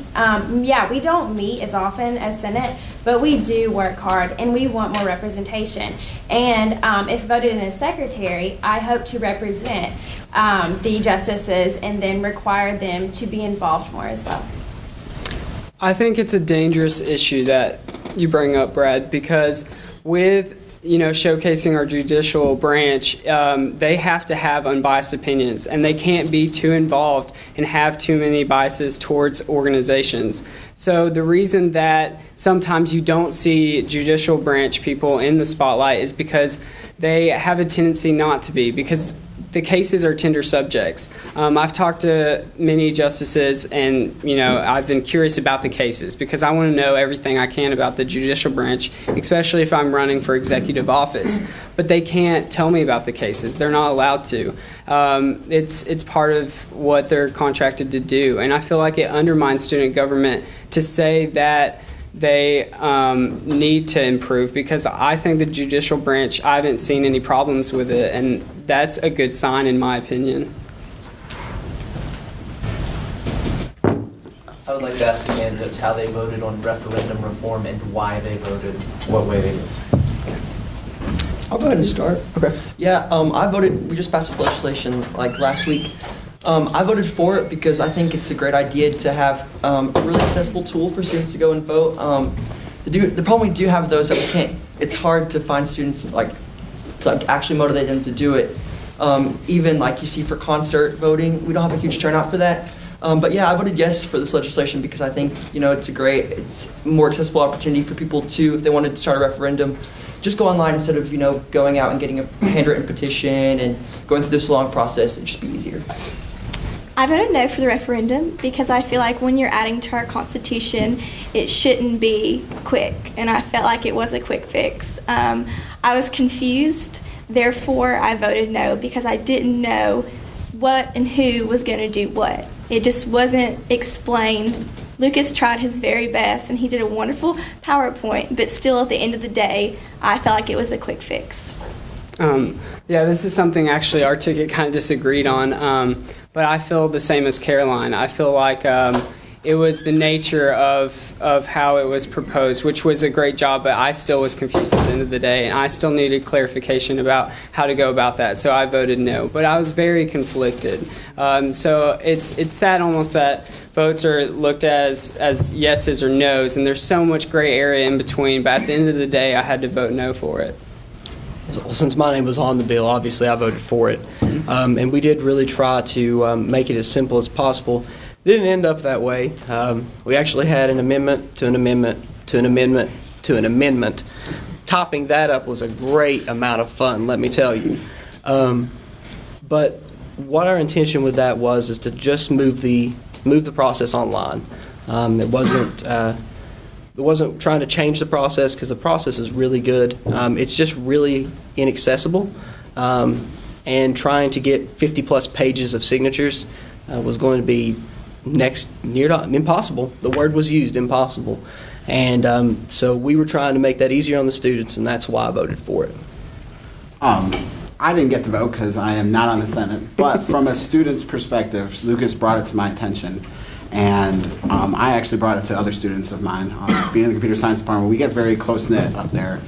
we don't meet as often as Senate, but we do work hard, and we want more representation. And if voted in as secretary, I hope to represent the justices and then require them to be involved more as well. I think it's a dangerous issue that you bring up, Brad, because with showcasing our judicial branch, they have to have unbiased opinions, and they can't be too involved and have too many biases towards organizations. So the reason that sometimes you don't see judicial branch people in the spotlight is because they have a tendency not to be, because the cases are tender subjects. I've talked to many justices, and I've been curious about the cases because I want to know everything I can about the judicial branch, especially if I'm running for executive office. But they can't tell me about the cases. They're not allowed to. It's part of what they're contracted to do, and I feel like it undermines student government to say that they need to improve, because I think the judicial branch, I haven't seen any problems with it, and that's a good sign in my opinion. I would like to ask the candidates how they voted on referendum reform and why they voted what way they did. I'll go ahead and start. Okay. Yeah, I voted, we just passed this legislation like last week. I voted for it because I think it's a great idea to have a really accessible tool for students to go and vote. The problem we do have, though, is that it's hard to find students to actually motivate them to do it. Even like you see for concert voting, we don't have a huge turnout for that. But yeah, I voted yes for this legislation because I think, it's it's a more accessible opportunity for people to, if they wanted to start a referendum, just go online instead of, going out and getting a handwritten petition and going through this long process. It'd just be easier. I voted no for the referendum because I feel like when you're adding to our Constitution, it shouldn't be quick, and I felt like it was a quick fix. I was confused, therefore I voted no because I didn't know what and who was going to do what. It just wasn't explained. Lucas tried his very best, and he did a wonderful PowerPoint, but still at the end of the day, I felt like it was a quick fix. Yeah, this is something actually our ticket kind of disagreed on, but I feel the same as Caroline. I feel like it was the nature of how it was proposed, which was a great job, but I still was confused at the end of the day, and I still needed clarification about how to go about that, so I voted no. But I was very conflicted. So it's sad almost that votes are looked as yeses or nos, and there's so much gray area in between, but at the end of the day, I had to vote no for it. Well, since my name was on the bill, obviously I voted for it. And we did really try to make it as simple as possible. It didn't end up that way. We actually had an amendment to an amendment to an amendment to an amendment. Topping that up was a great amount of fun, let me tell you. But what our intention with that is to just move the process online. It wasn't trying to change the process because the process is really good. It's just really inaccessible. And trying to get 50-plus pages of signatures was going to be near to impossible. The word was used, impossible. And so we were trying to make that easier on the students, and that's why I voted for it. I didn't get to vote because I am not on the Senate, but from a student's perspective, Lucas brought it to my attention. And I actually brought it to other students of mine. Being in the computer science department, we get very close-knit up there,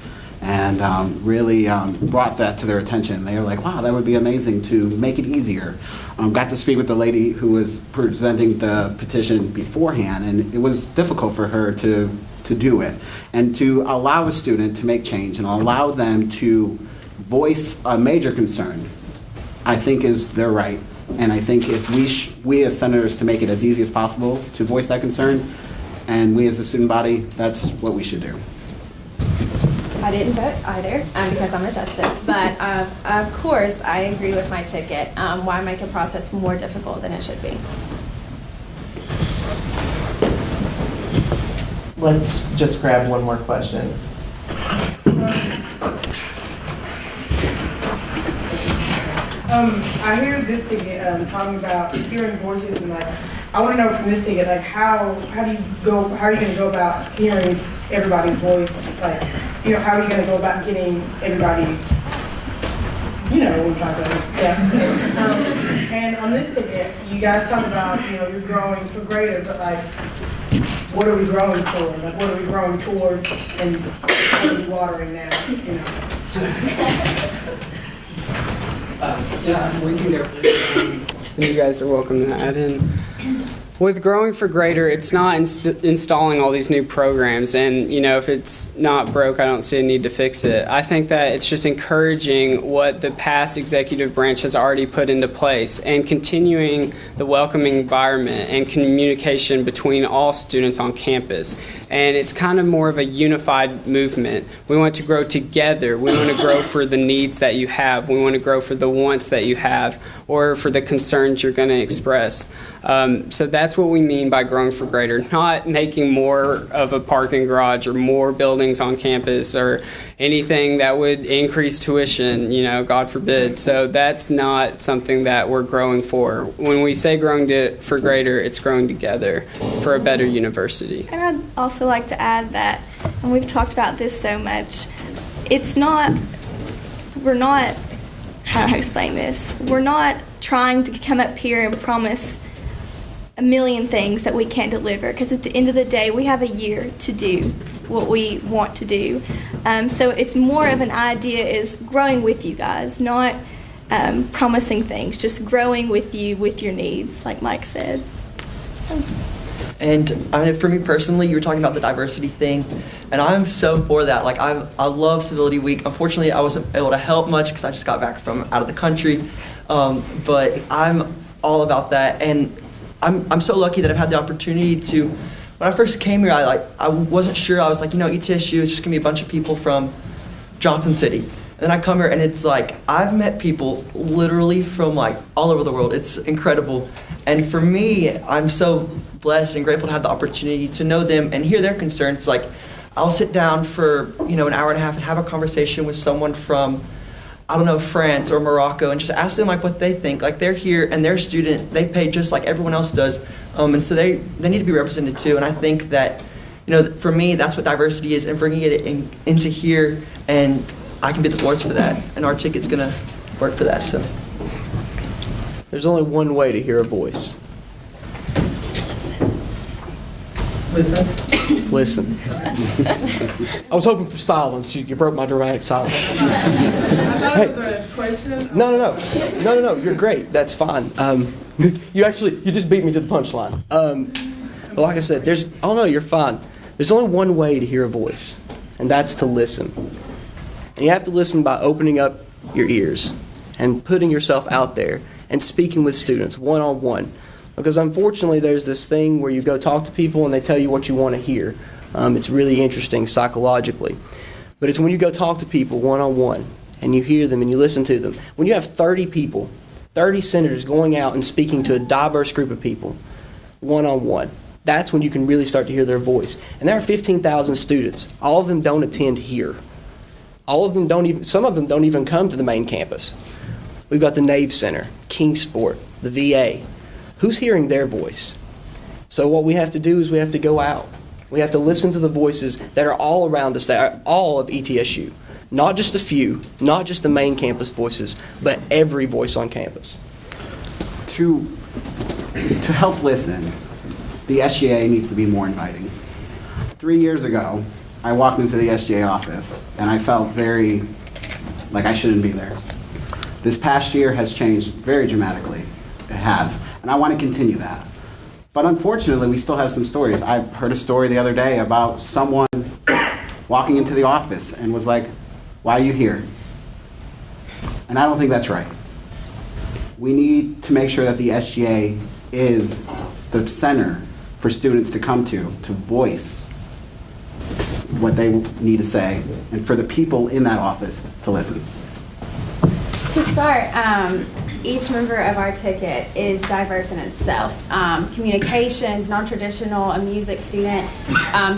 and really brought that to their attention. They were like, wow, that would be amazing to make it easier. Got to speak with the lady who was presenting the petition beforehand, and it was difficult for her to do it. And to allow a student to make change and allow them to voice a major concern, I think is their right. And I think if we as senators to make it as easy as possible to voice that concern, and we as the student body, that's what we should do. I didn't vote either because I'm a justice, but of course I agree with my ticket. Why make a process more difficult than it should be? Let's just grab one more question. I hear this ticket talking about hearing voices, and I want to know from this ticket, how are you going to go about hearing everybody's voice? How are you going to go about getting everybody? You know what I'm trying to say. Yeah. And on this ticket, you guys talk about you're growing for greater, but what are we growing for? What are we growing towards, and what are we watering now? Yeah, we can go first. You guys are welcome to add in. With Growing for Greater, it's not installing all these new programs, and if it's not broke, I don't see a need to fix it. I think that it's just encouraging what the past executive branch has already put into place and continuing the welcoming environment and communication between all students on campus. And it's kind of more of a unified movement. We want to grow together. We want to grow for the needs that you have. We want to grow for the wants that you have or for the concerns you're going to express. So that's what we mean by growing for greater, not making more of a parking garage or more buildings on campus or anything that would increase tuition, God forbid. So that's not something that we're growing for. When we say growing for greater, it's growing together for a better university. And I'd also like to add that, and we've talked about this so much, we're not, how do I explain this? We're not trying to come up here and promise a million things that we can't deliver, because at the end of the day, we have a year to do what we want to do. So it's more of an idea is growing with you guys, not promising things, just growing with you with your needs, like Mike said. And I mean, for me personally, you were talking about the diversity thing, and I'm so for that. Like, I love Civility Week. Unfortunately, I wasn't able to help much because I just got back from out of the country. But I'm all about that, and I'm so lucky that I've had the opportunity to. When I first came here, I wasn't sure. I was like, ETSU is just gonna be a bunch of people from Johnson City. And then I come here, and it's like I've met people literally from like all over the world. It's incredible, and for me, I'm so blessed and grateful to have the opportunity to know them and hear their concerns. Like, I'll sit down for an hour and a half and have a conversation with someone from, I don't know, France or Morocco, and just ask them like what they think. Like, they're here and they're a student, they pay just like everyone else does, and so they need to be represented too. And I think that for me, that's what diversity is, and bringing it into here, and I can be the voice for that, and our ticket's gonna work for that. So there's only one way to hear a voice. Listen. I was hoping for silence. You broke my dramatic silence. I thought it was a question. No. You're great. That's fine. You just beat me to the punchline. But like I said, you're fine. There's only one way to hear a voice, and that's to listen. And you have to listen by opening up your ears and putting yourself out there and speaking with students one-on-one. Because unfortunately, there's this thing where you go talk to people and they tell you what you want to hear. It's really interesting psychologically. But it's when you go talk to people one-on-one and you hear them and you listen to them. When you have 30 people, 30 senators going out and speaking to a diverse group of people one-on-one, that's when you can really start to hear their voice. And there are 15,000 students. All of them don't attend here. Some of them don't even come to the main campus. We've got the Nave Center, Kingsport, the VA. Who's hearing their voice? So what we have to do is we have to go out. We have to listen to the voices that are all around us, that are all of ETSU. Not just a few, not just the main campus voices, but every voice on campus. To help listen, the SGA needs to be more inviting. 3 years ago, I walked into the SGA office and I felt very like I shouldn't be there. This past year has changed very dramatically. It has. And I want to continue that. But unfortunately, we still have some stories. I've heard a story the other day about someone walking into the office and was like, "Why are you here?" And I don't think that's right. We need to make sure that the SGA is the center for students to come to voice what they need to say, and for the people in that office to listen. To start, each member of our ticket is diverse in itself. Communications, non-traditional, a music student,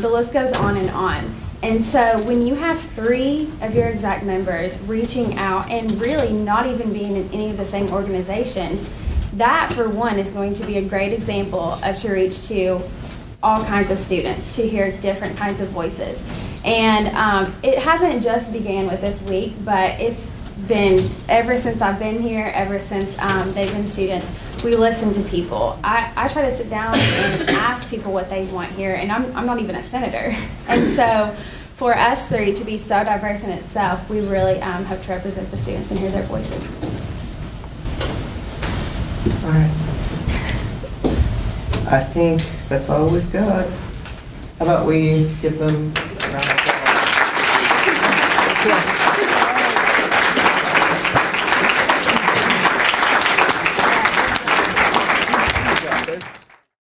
the list goes on and on. And so when you have 3 of your exact members reaching out and really not even being in any of the same organizations, that for one is going to be a great example of to reach to all kinds of students, to hear different kinds of voices. And it hasn't just began with this week, but it's been ever since I've been here, ever since they've been students, we listen to people. I try to sit down and ask people what they want here, and I'm not even a senator. And so for us 3 to be so diverse in itself, we really hope to represent the students and hear their voices. All right. I think that's all we've got. How about we give them a round of applause?